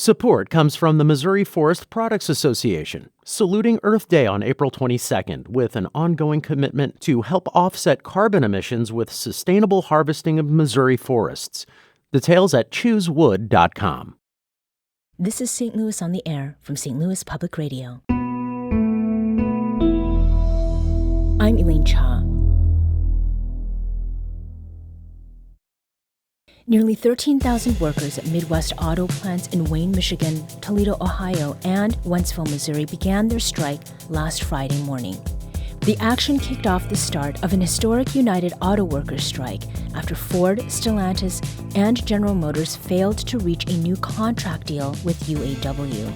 Support comes from the Missouri Forest Products Association, saluting Earth Day on April 22nd with an ongoing commitment to help offset carbon emissions with sustainable harvesting of Missouri forests. Details at choosewood.com. This is St. Louis on the Air from St. Louis Public Radio. I'm Elaine Cha. Nearly 13,000 workers at Midwest auto plants in Wayne, Michigan, Toledo, Ohio, and Wentzville, Missouri began their strike last Friday morning. The action kicked off the start of an historic United Auto Workers strike after Ford, Stellantis, and General Motors failed to reach a new contract deal with UAW.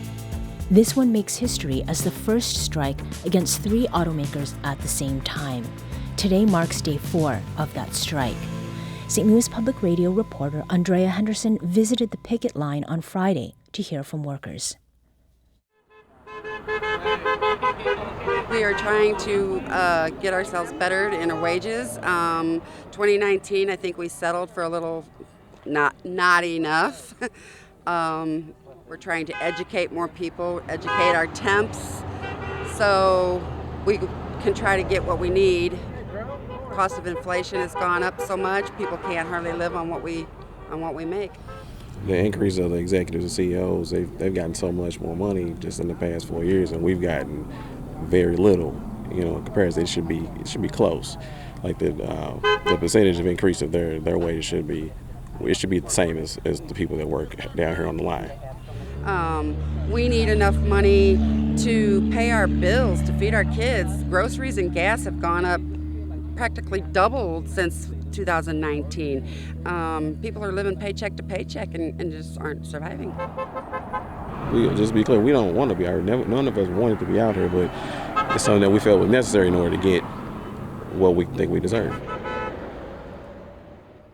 This one makes history as the first strike against three automakers at the same time. Today marks day 4 of that strike. St. Louis Public Radio reporter Andrea Henderson visited the picket line on Friday to hear from workers. We are trying to get ourselves bettered in our wages. 2019, I think we settled for a little not enough. We're trying to educate more people, educate our temps, so we can try to get what we need. Cost of inflation has gone up so much, people can't hardly live on what we make. The increase of the executives and CEOs, they've gotten so much more money just in the past 4 years, and we've gotten very little. In comparison, it should be close. Like the percentage of increase of their wage should be the same as the people that work down here on the line. We need enough money to pay our bills, to feed our kids. Groceries and gas have gone up practically doubled since 2019. People are living paycheck to paycheck and just aren't surviving. Just to be clear, we don't want to be out here. None of us wanted to be out here, but it's something that we felt was necessary in order to get what we think we deserve.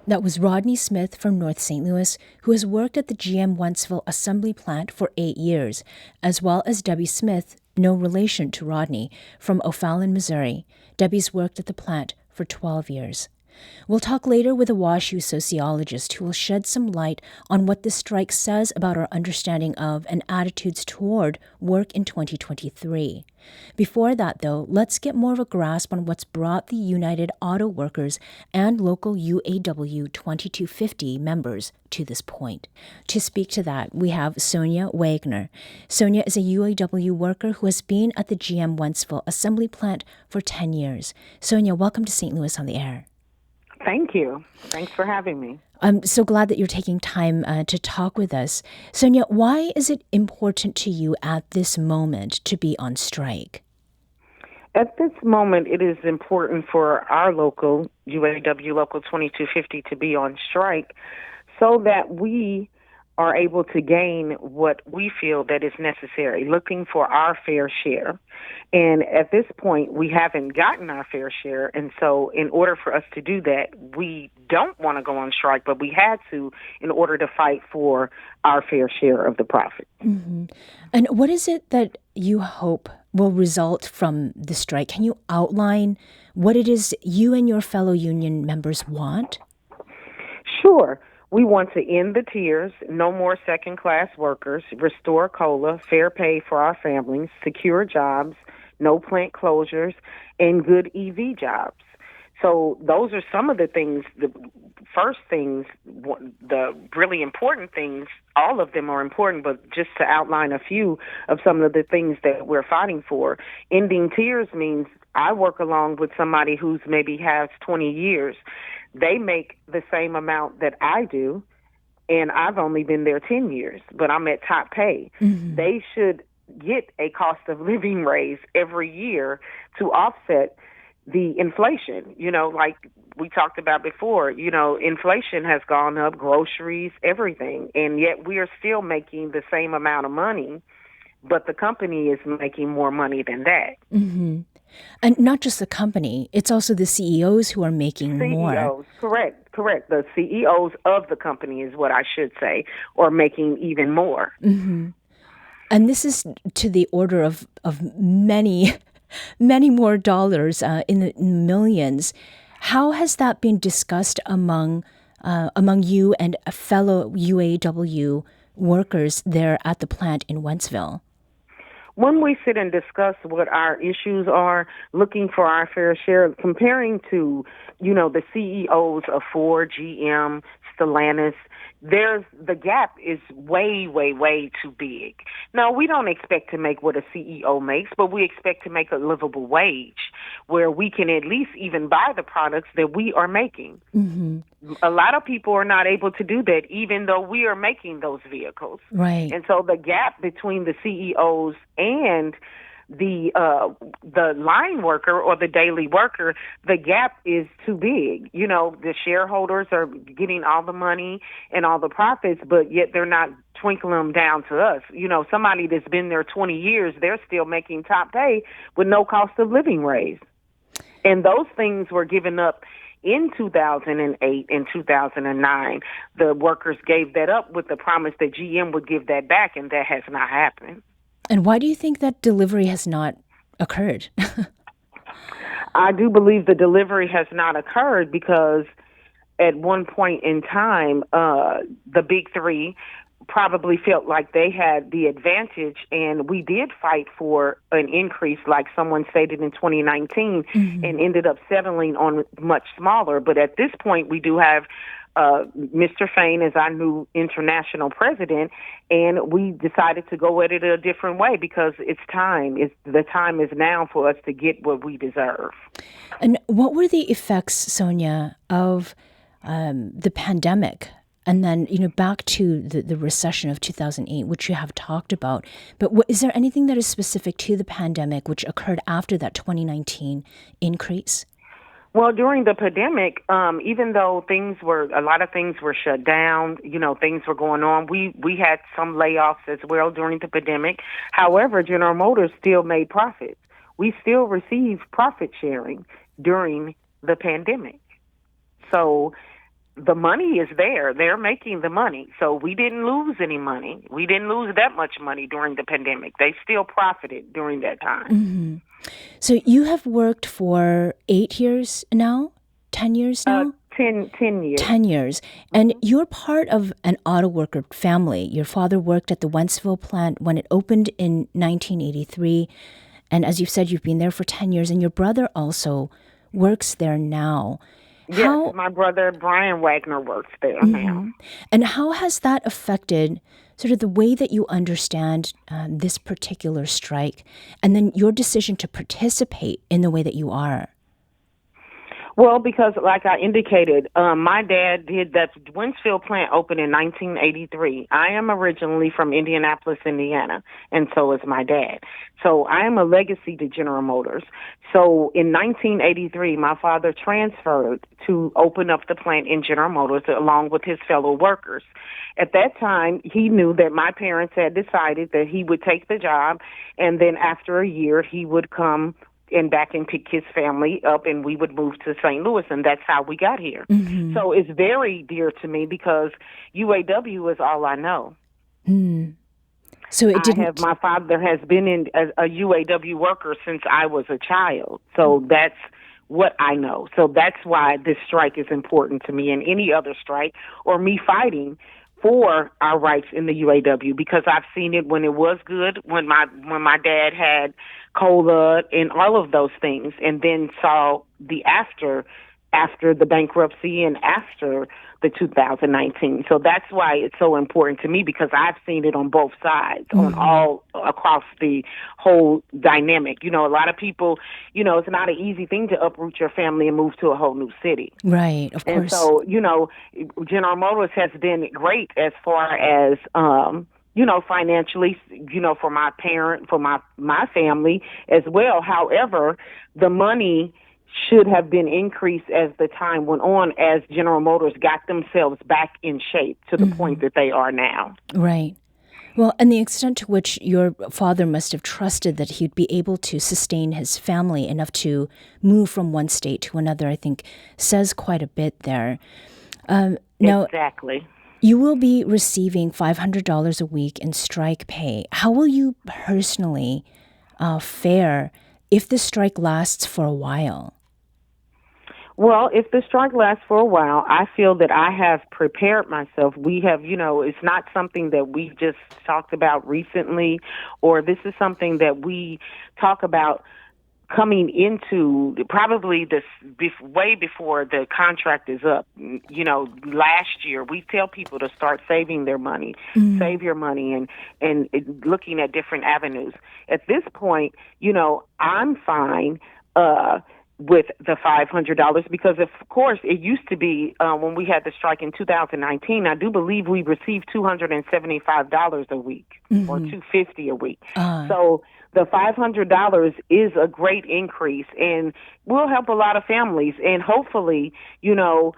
That was Rodney Smith from North St. Louis, who has worked at the GM Wentzville Assembly plant for 8 years, as well as Debbie Smith, no relation to Rodney, from O'Fallon, Missouri. Debbie's worked at the plant for 12 years. We'll talk later with a WashU sociologist who will shed some light on what this strike says about our understanding of and attitudes toward work in 2023. Before that, though, let's get more of a grasp on what's brought the United Auto Workers and local UAW 2250 members to this point. To speak to that, we have Sonya Wagner. Sonya is a UAW worker who has been at the GM Wentzville Assembly plant for 10 years. Sonya, welcome to St. Louis on the Air. Thank you. Thanks for having me. I'm so glad that you're taking time to talk with us. Sonya, why is it important to you at this moment to be on strike? At this moment, it is important for our local, UAW Local 2250, to be on strike so that we are able to gain what we feel that is necessary, looking for our fair share. And at this point, we haven't gotten our fair share. And so in order for us to do that, we don't want to go on strike, but we had to in order to fight for our fair share of the profit. Mm-hmm. And what is it that you hope will result from the strike? Can you outline what it is you and your fellow union members want? Sure. We want to end the tiers, no more second-class workers, restore COLA, fair pay for our families, secure jobs, no plant closures, and good EV jobs. So those are some of the things, the first things, the really important things. All of them are important, but just to outline a few of some of the things that we're fighting for. Ending tiers means I work along with somebody who's maybe has 20 years. They make the same amount that I do, and I've only been there 10 years, but I'm at top pay. Mm-hmm. They should get a cost of living raise every year to offset the inflation. Like we talked about before, inflation has gone up, groceries, everything, and yet we are still making the same amount of money, but the company is making more money than that. Mm-hmm. And not just the company, it's also the CEOs who are making more. CEOs, correct. The CEOs of the company is what I should say, are making even more. Mm-hmm. And this is to the order of many, many more dollars in the millions. How has that been discussed among you and fellow UAW workers there at the plant in Wentzville? When we sit and discuss what our issues are, looking for our fair share, comparing to, the CEOs of Ford, GM, Stellantis, the gap is way, way, way too big. Now, we don't expect to make what a CEO makes, but we expect to make a livable wage where we can at least even buy the products that we are making. Mm-hmm. A lot of people are not able to do that, even though we are making those vehicles. Right. And so the gap between the CEOs and the line worker or the daily worker, the gap is too big. The shareholders are getting all the money and all the profits, but yet they're not twinkling them down to us. Somebody that's been there 20 years, they're still making top pay with no cost of living raise. And those things were given up in 2008 and 2009. The workers gave that up with the promise that GM would give that back, and that has not happened. And why do you think that delivery has not occurred? I do believe the delivery has not occurred because at one point in time, the big three probably felt like they had the advantage, and we did fight for an increase, like someone stated in 2019, and ended up settling on much smaller. But at this point, we do have Mr. Fain as our new international president, and we decided to go at it a different way because it's time. The time is now for us to get what we deserve. And what were the effects, Sonya, of the pandemic? And then, back to the recession of 2008, which you have talked about. But is there anything that is specific to the pandemic which occurred after that 2019 increase? Well, during the pandemic, even though a lot of things were shut down, things were going on, we had some layoffs as well during the pandemic. However, General Motors still made profits. We still received profit sharing during the pandemic. So the money is there. They're making the money. So we didn't lose any money. We didn't lose that much money during the pandemic. They still profited during that time. Mm-hmm. So you have worked for 8 years now? 10 years now? 10 years. 10 years. And you're part of an auto worker family. Your father worked at the Wentzville plant when it opened in 1983. And as you've said, you've been there for 10 years. And your brother also works there now. Yes, my brother Brian Wagner works there now. And how has that affected sort of the way that you understand this particular strike and then your decision to participate in the way that you are? Well, because like I indicated, my dad did that Wentzville plant open in 1983. I am originally from Indianapolis, Indiana, and so is my dad. So I am a legacy to General Motors. So in 1983, my father transferred to open up the plant in General Motors along with his fellow workers. At that time, he knew that my parents had decided that he would take the job, and then after a year, he would come and back and pick his family up, and we would move to St. Louis, and that's how we got here. So it's very dear to me because UAW is all I know. So it didn't. My father has been a UAW worker since I was a child, so that's what I know. So that's why this strike is important to me, and any other strike or me fighting for our rights in the UAW, because I've seen it when it was good, when my dad had COLA and all of those things, and then saw the after the bankruptcy and after the 2019. So that's why it's so important to me, because I've seen it on both sides, on all across the whole dynamic. A lot of people, it's not an easy thing to uproot your family and move to a whole new city. Right, of course. And so, General Motors has been great as far as, financially, for my for my family as well. However, the money should have been increased as the time went on, as General Motors got themselves back in shape to the point that they are now. Right. Well, and the extent to which your father must have trusted that he'd be able to sustain his family enough to move from one state to another, I think, says quite a bit there. Now, exactly. You will be receiving $500 a week in strike pay. How will you personally fare if the strike lasts for a while? Well, if the strike lasts for a while, I feel that I have prepared myself. We have, it's not something that we just talked about recently, or this is something that we talk about coming into probably this way before the contract is up. Last year we tell people to start saving their money, save your money, and looking at different avenues. At this point, I'm fine with the $500 because, of course, it used to be when we had the strike in 2019. I do believe we received $275 a week or $250 a week. So the $500 is a great increase and will help a lot of families. And hopefully, General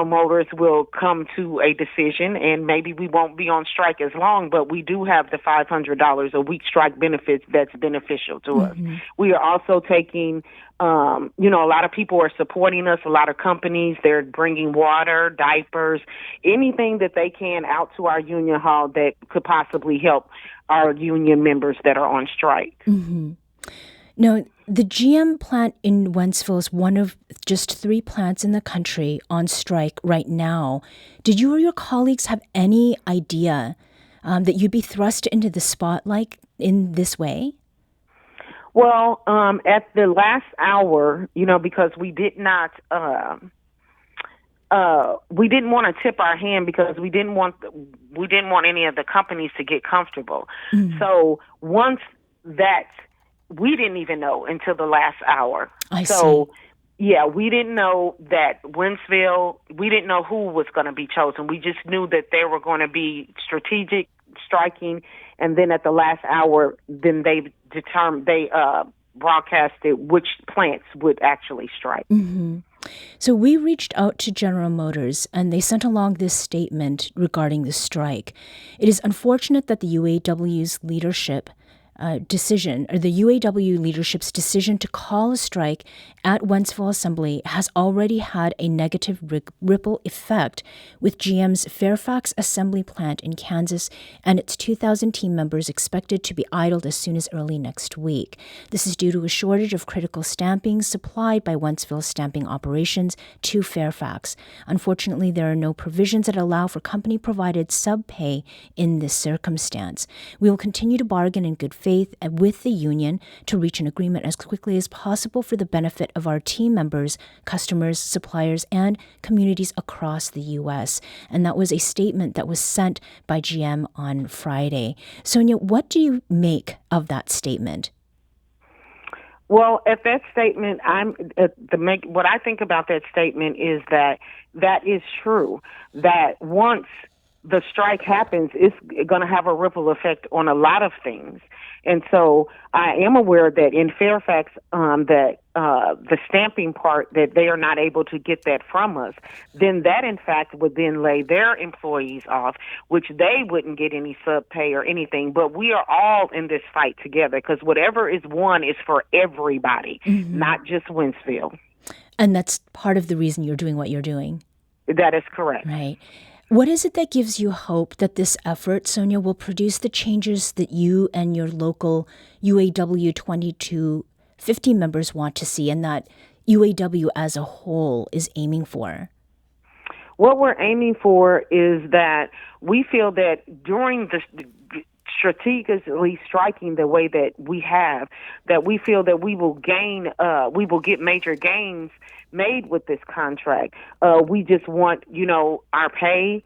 Motors will come to a decision, and maybe we won't be on strike as long, but we do have the $500 a week strike benefits that's beneficial to us. We are also taking, a lot of people are supporting us, a lot of companies, they're bringing water, diapers, anything that they can out to our union hall that could possibly help our union members that are on strike. Now, the GM plant in Wentzville is one of just 3 plants in the country on strike right now. Did you or your colleagues have any idea that you'd be thrust into the spotlight in this way? Well, at the last hour, because we did not, we didn't want to tip our hand because we didn't want any of the companies to get comfortable. So once that, we didn't even know until the last hour. I see. Yeah, we didn't know that Wentzville, we didn't know who was going to be chosen. We just knew that they were going to be strategic striking, and then at the last hour, then they broadcasted which plants would actually strike. So we reached out to General Motors, and they sent along this statement regarding the strike. It is unfortunate that the UAW's leadership the UAW leadership's decision to call a strike at Wentzville Assembly has already had a negative ripple effect, with GM's Fairfax Assembly plant in Kansas and its 2,000 team members expected to be idled as soon as early next week. This is due to a shortage of critical stampings supplied by Wentzville stamping operations to Fairfax. Unfortunately, there are no provisions that allow for company-provided sub-pay in this circumstance. We will continue to bargain in good faith with the union to reach an agreement as quickly as possible for the benefit of our team members, customers, suppliers, and communities across the U.S. And that was a statement that was sent by GM on Friday. Sonya, what do you make of that statement? Well, at that statement, what I think about that statement is that is true, that once the strike happens, it's going to have a ripple effect on a lot of things. And so I am aware that in Fairfax, that the stamping part, that they are not able to get that from us, then that, in fact, would then lay their employees off, which they wouldn't get any sub pay or anything. But we are all in this fight together because whatever is won is for everybody, not just Wentzville. And that's part of the reason you're doing what you're doing. That is correct. Right. What is it that gives you hope that this effort, Sonya, will produce the changes that you and your local UAW 2250 members want to see and that UAW as a whole is aiming for? What we're aiming for is that we feel that during the strategically striking the way that we have, that we feel that we will get major gains made with this contract. We just want, our pay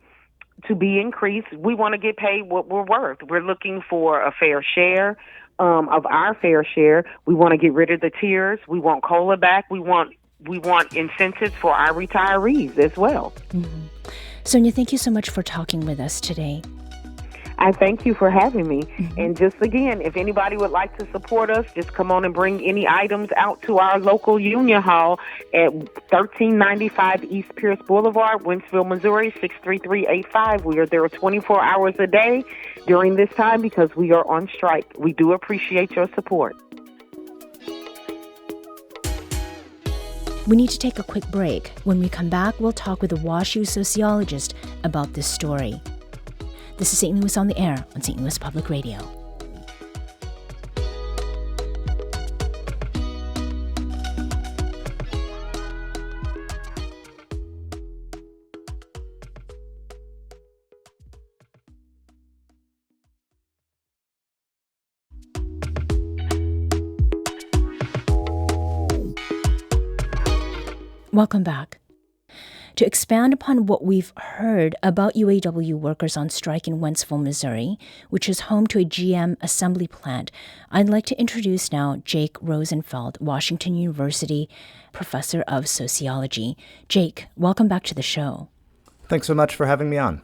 to be increased. We want to get paid what we're worth. We're looking for a fair share of our fair share. We want to get rid of the tiers. We want COLA back. We want incentives for our retirees as well. Sonya, thank you so much for talking with us today. I thank you for having me. And just again, if anybody would like to support us, just come on and bring any items out to our local union hall at 1395 East Pierce Boulevard, Wentzville, Missouri, 63385. We are there 24 hours a day during this time because we are on strike. We do appreciate your support. We need to take a quick break. When we come back, we'll talk with a WashU sociologist about this story. This is St. Louis on the Air on St. Louis Public Radio. Welcome back. To expand upon what we've heard about UAW workers on strike in Wentzville, Missouri, which is home to a GM assembly plant, I'd like to introduce now Jake Rosenfeld, Washington University professor of sociology. Jake, welcome back to the show. Thanks so much for having me on.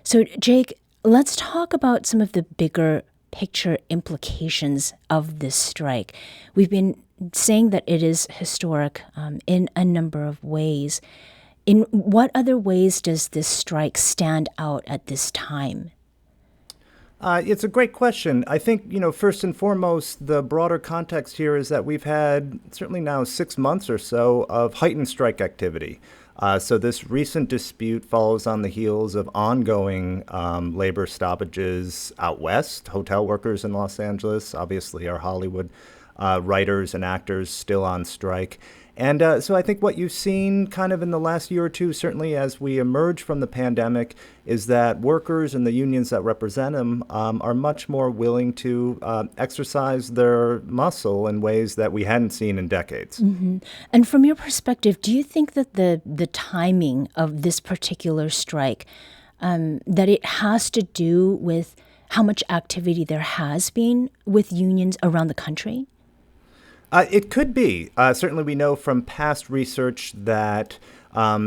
So, Jake, let's talk about some of the bigger picture implications of this strike. We've been saying that it is historic in a number of ways. In what other ways does this strike stand out at this time? It's a great question. I think, first and foremost, the broader context here is that we've had certainly now 6 months or so of heightened strike activity. So this recent dispute follows on the heels of ongoing labor stoppages out west, hotel workers in Los Angeles, obviously our Hollywood writers and actors still on strike. And so I think what you've seen kind of in the last year or two, certainly as we emerge from the pandemic, is that workers and the unions that represent them are much more willing to exercise their muscle in ways that we hadn't seen in decades. Mm-hmm. And from your perspective, do you think that the timing of this particular strike, that it has to do with how much activity there has been with unions around the country? It could be. Certainly we know from past research that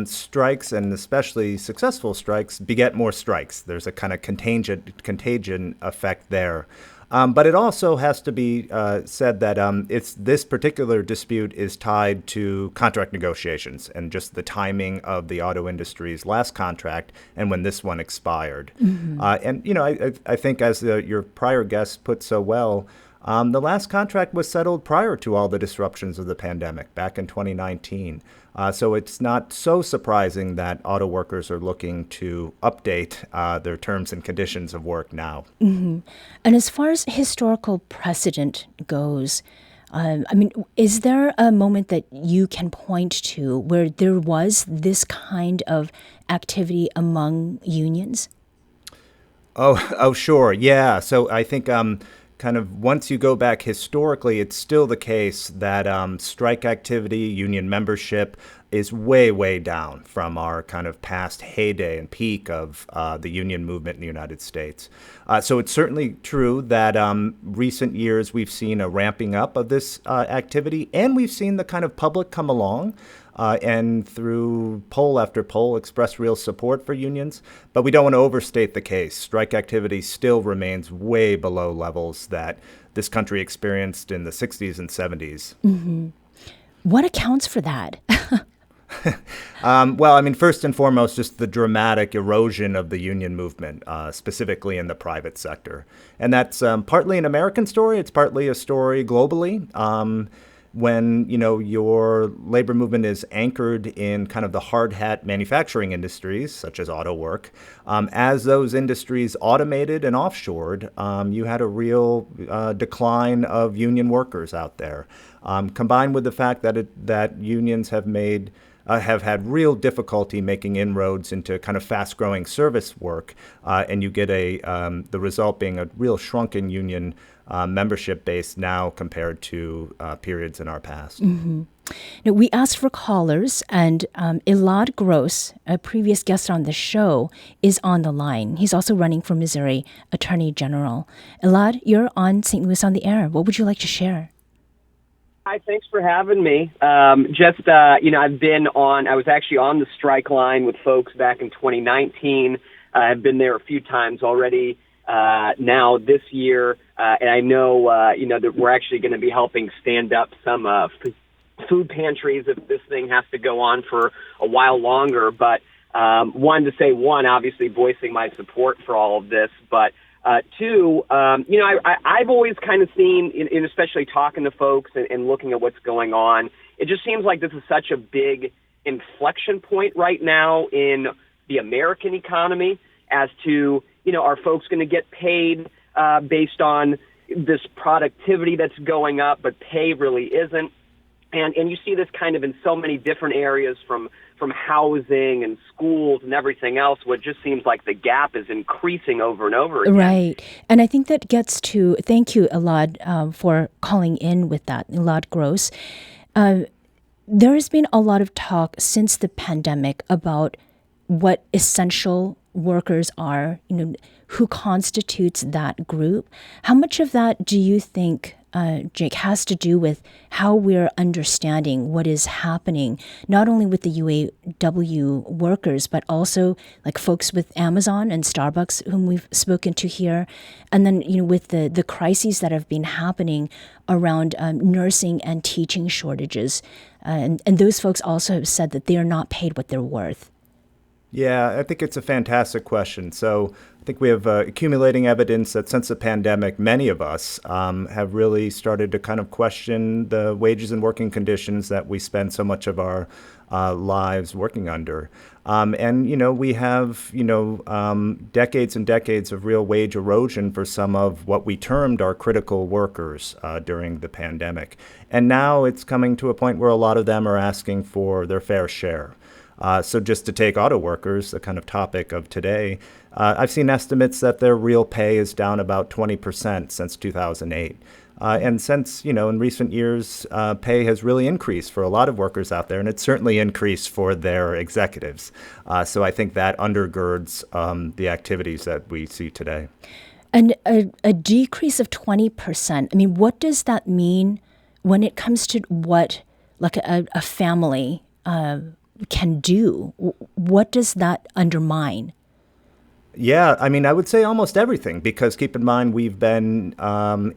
strikes, and especially successful strikes, beget more strikes. There's a kind of contagion effect there. But it also has to be said that this particular dispute is tied to contract negotiations and just the timing of the auto industry's last contract and when this one expired. Mm-hmm. I think as your prior guest put so well, the last contract was settled prior to all the disruptions of the pandemic back in 2019. So it's not so surprising that auto workers are looking to update their terms and conditions of work now. Mm-hmm. And as far as historical precedent goes, is there a moment that you can point to where there was this kind of activity among unions? Oh, sure. Yeah. So I think kind of once you go back historically, it's still the case that strike activity, union membership is way, way down from our kind of past heyday and peak of the union movement in the United States. So it's certainly true that recent years we've seen a ramping up of this activity, and we've seen the kind of public come along and through poll after poll express real support for unions. But we don't want to overstate the case. Strike activity still remains way below levels that this country experienced in the 60s and 70s. Mm-hmm. What accounts for that? First and foremost, just the dramatic erosion of the union movement, specifically in the private sector. And that's partly an American story. It's partly a story globally. When, your labor movement is anchored in kind of the hard hat manufacturing industries, such as auto work, as those industries automated and offshored, you had a real decline of union workers out there, combined with the fact that unions have had real difficulty making inroads into kind of fast-growing service work, and you get the result being a real shrunken union membership base now compared to periods in our past. Mm-hmm. Now, we asked for callers, and Elad Gross, a previous guest on the show, is on the line. He's also running for Missouri Attorney General. Elad, you're on St. Louis on the Air. What would you like to share? Hi, thanks for having me. I was actually on the strike line with folks back in 2019. I've been there a few times already now this year. And I know, that we're actually going to be helping stand up some food pantries if this thing has to go on for a while longer. But wanted to say, one, obviously voicing my support for all of this, but two, I've always kind of seen, in especially talking to folks and looking at what's going on, it just seems like this is such a big inflection point right now in the American economy as to, are folks going to get paid based on this productivity that's going up, but pay really isn't. And you see this kind of in so many different areas from housing and schools and everything else, where it just seems like the gap is increasing over and over again. Right. And I think that gets to, thank you, Elad, for calling in with that, Elad Gross. There has been a lot of talk since the pandemic about what essential workers are, who constitutes that group. How much of that do you think, Jake, has to do with how we're understanding what is happening, not only with the UAW workers, but also like folks with Amazon and Starbucks, whom we've spoken to here, and then with the crises that have been happening around nursing and teaching shortages, and those folks also have said that they are not paid what they're worth. Yeah, I think it's a fantastic question. So I think we have accumulating evidence that since the pandemic, many of us have really started to kind of question the wages and working conditions that we spend so much of our lives working under. We have, decades and decades of real wage erosion for some of what we termed our critical workers during the pandemic. And now it's coming to a point where a lot of them are asking for their fair share. So just to take auto workers, the kind of topic of today, I've seen estimates that their real pay is down about 20% since 2008. And since, in recent years, pay has really increased for a lot of workers out there, and it's certainly increased for their executives. So I think that undergirds the activities that we see today. And a decrease of 20%, I mean, what does that mean when it comes to what, like a family can do? What does that undermine? Yeah, I mean, I would say almost everything, because keep in mind, we've been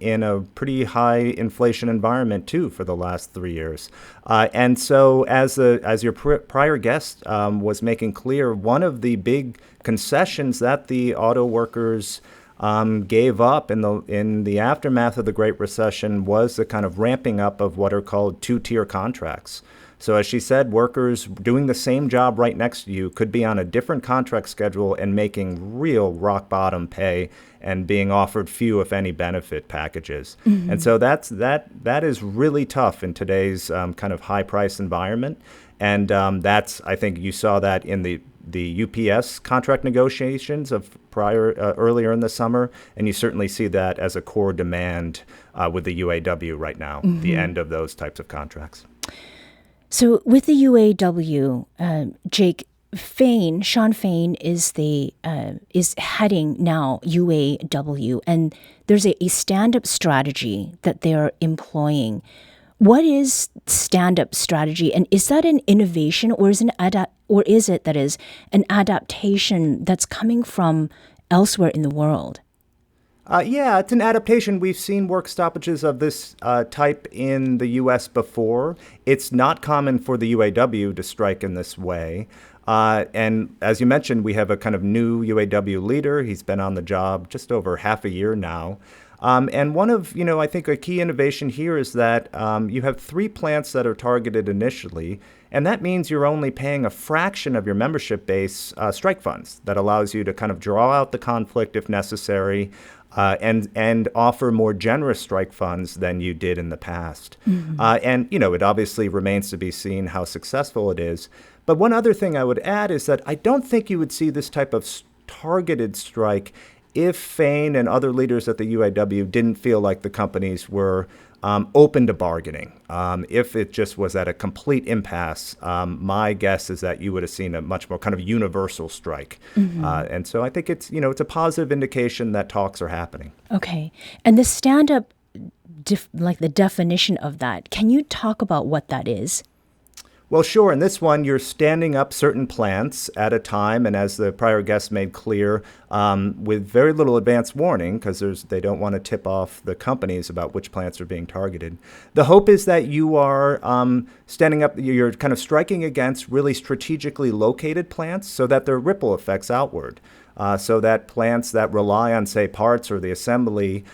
in a pretty high inflation environment, too, for the last 3 years. And so as your prior guest was making clear, one of the big concessions that the auto workers gave up in the aftermath of the Great Recession was the kind of ramping up of what are called two-tier contracts. So as she said, workers doing the same job right next to you could be on a different contract schedule and making real rock bottom pay and being offered few, if any, benefit packages. Mm-hmm. And so that is really tough in today's kind of high price environment. And I think you saw that in the UPS contract negotiations of earlier in the summer, and you certainly see that as a core demand with the UAW right now, mm-hmm. the end of those types of contracts. So with the UAW, Jake, Sean Fain is heading now UAW, and there's a stand-up strategy that they're employing. What is stand-up strategy, and is that an innovation, or is it an adaptation that's coming from elsewhere in the world? Yeah, it's an adaptation. We've seen work stoppages of this type in the U.S. before. It's not common for the UAW to strike in this way. And as you mentioned, we have a kind of new UAW leader. He's been on the job just over half a year now. And one of, I think a key innovation here is that you have 3 plants that are targeted initially, and that means you're only paying a fraction of your membership base strike funds. That allows you to kind of draw out the conflict if necessary, and offer more generous strike funds than you did in the past. Mm-hmm. And it obviously remains to be seen how successful it is. But one other thing I would add is that I don't think you would see this type of targeted strike if Fain and other leaders at the UAW didn't feel like the companies were open to bargaining. If it just was at a complete impasse, my guess is that you would have seen a much more kind of universal strike. Mm-hmm. And so I think it's a positive indication that talks are happening. Okay. And the stand-up, like the definition of that, can you talk about what that is? Well, sure. In this one, you're standing up certain plants at a time, and as the prior guest made clear, with very little advance warning, because they don't want to tip off the companies about which plants are being targeted. The hope is that you are standing up, you're kind of striking against really strategically located plants so that there are ripple effects outward, so that plants that rely on, say, parts or the assembly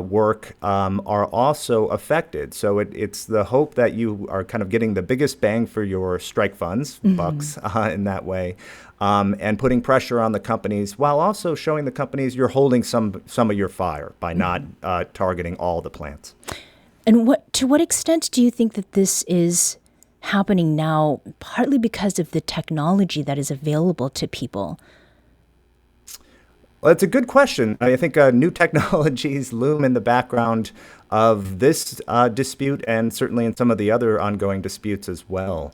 work are also affected. So it's the hope that you are kind of getting the biggest bang for your strike funds, mm-hmm. bucks, in that way, and putting pressure on the companies while also showing the companies you're holding some of your fire by not targeting all the plants. And to what extent do you think that this is happening now, partly because of the technology that is available to people? Well, it's a good question. I think new technologies loom in the background of this dispute and certainly in some of the other ongoing disputes as well.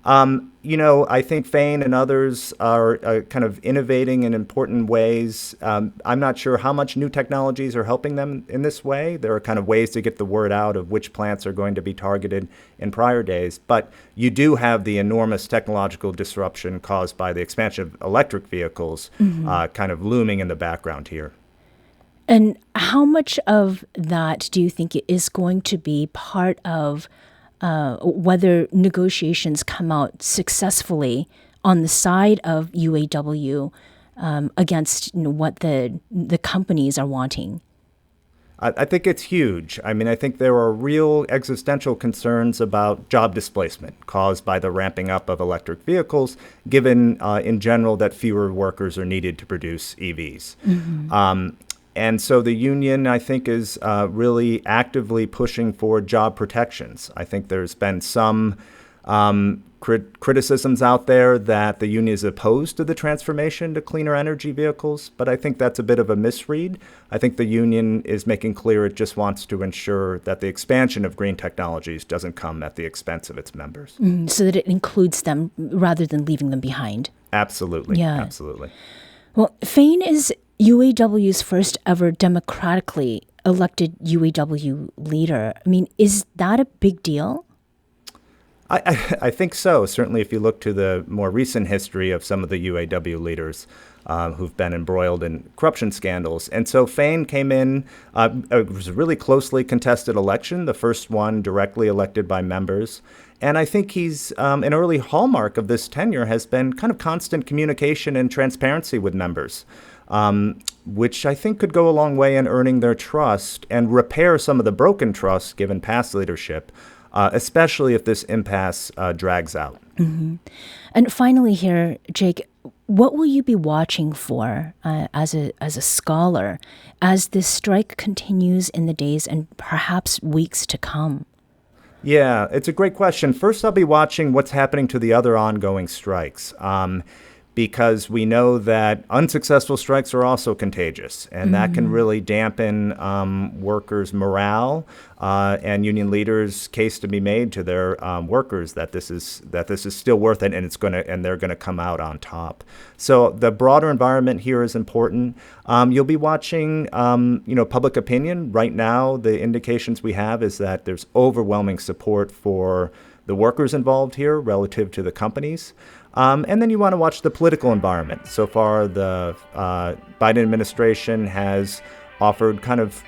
I think Fain and others are kind of innovating in important ways. I'm not sure how much new technologies are helping them in this way. There are kind of ways to get the word out of which plants are going to be targeted in prior days. But you do have the enormous technological disruption caused by the expansion of electric vehicles kind of looming in the background here. And how much of that do you think is going to be part of whether negotiations come out successfully on the side of UAW against what the companies are wanting? I think it's huge. I mean, I think there are real existential concerns about job displacement caused by the ramping up of electric vehicles, given in general that fewer workers are needed to produce EVs. And so the union, I think, is really actively pushing for job protections. I think there's been some criticisms out there that the union is opposed to the transformation to cleaner energy vehicles, but I think that's a bit of a misread. I think the union is making clear it just wants to ensure that the expansion of green technologies doesn't come at the expense of its members. So that it includes them rather than leaving them behind. Absolutely. Yeah. Absolutely. Well, Fain is UAW's first ever democratically elected UAW leader. I mean, is that a big deal? I think so. Certainly, if you look to the more recent history of some of the UAW leaders who've been embroiled in corruption scandals. And so Fain came in, it was a really closely contested election, the first one directly elected by members. And I think he's an early hallmark of this tenure has been kind of constant communication and transparency with members, which I think could go a long way in earning their trust and repair some of the broken trust given past leadership, especially if this impasse drags out. And finally here, Jake, what will you be watching for as a scholar as this strike continues in the days and perhaps weeks to come? Yeah, it's a great question. First, I'll be watching what's happening to the other ongoing strikes, because we know that unsuccessful strikes are also contagious, and that can really dampen workers' morale and union leaders' case to be made to their workers that this is still worth it, and they're gonna come out on top. So the broader environment here is important. You'll be watching, public opinion. Right now, the indications we have is that there's overwhelming support for the workers involved here relative to the companies. And then you want to watch the political environment. So far, the Biden administration has offered kind of,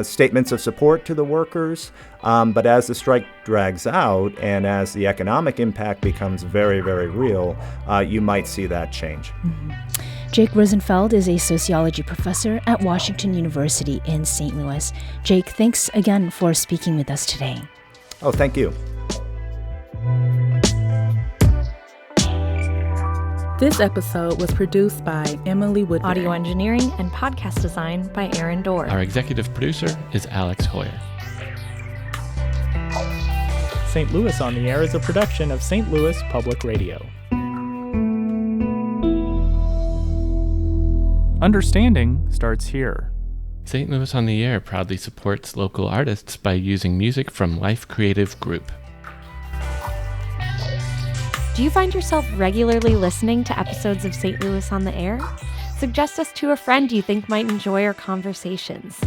statements of support to the workers. But as the strike drags out and as the economic impact becomes very, very real, you might see that change. Jake Rosenfeld is a sociology professor at Washington University in St. Louis. Jake, thanks again for speaking with us today. Oh, thank you. This episode was produced by Emily Woodbury. Audio engineering and podcast design by Aaron Dorr. Our executive producer is Alex Hoyer. St. Louis on the Air is a production of St. Louis Public Radio. Understanding starts here. St. Louis on the Air proudly supports local artists by using music from Life Creative Group. Do you find yourself regularly listening to episodes of St. Louis on the Air? Suggest us to a friend you think might enjoy our conversations.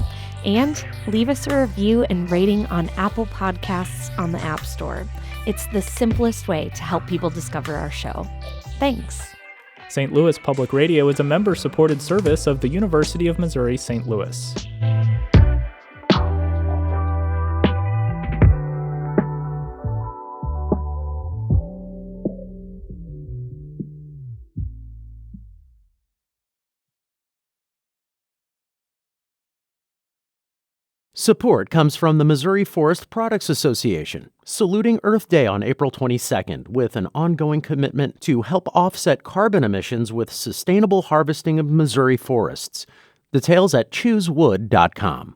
And leave us a review and rating on Apple Podcasts on the App Store. It's the simplest way to help people discover our show. Thanks. St. Louis Public Radio is a member-supported service of the University of Missouri St. Louis. Support comes from the Missouri Forest Products Association, saluting Earth Day on April 22nd with an ongoing commitment to help offset carbon emissions with sustainable harvesting of Missouri forests. Details at choosewood.com.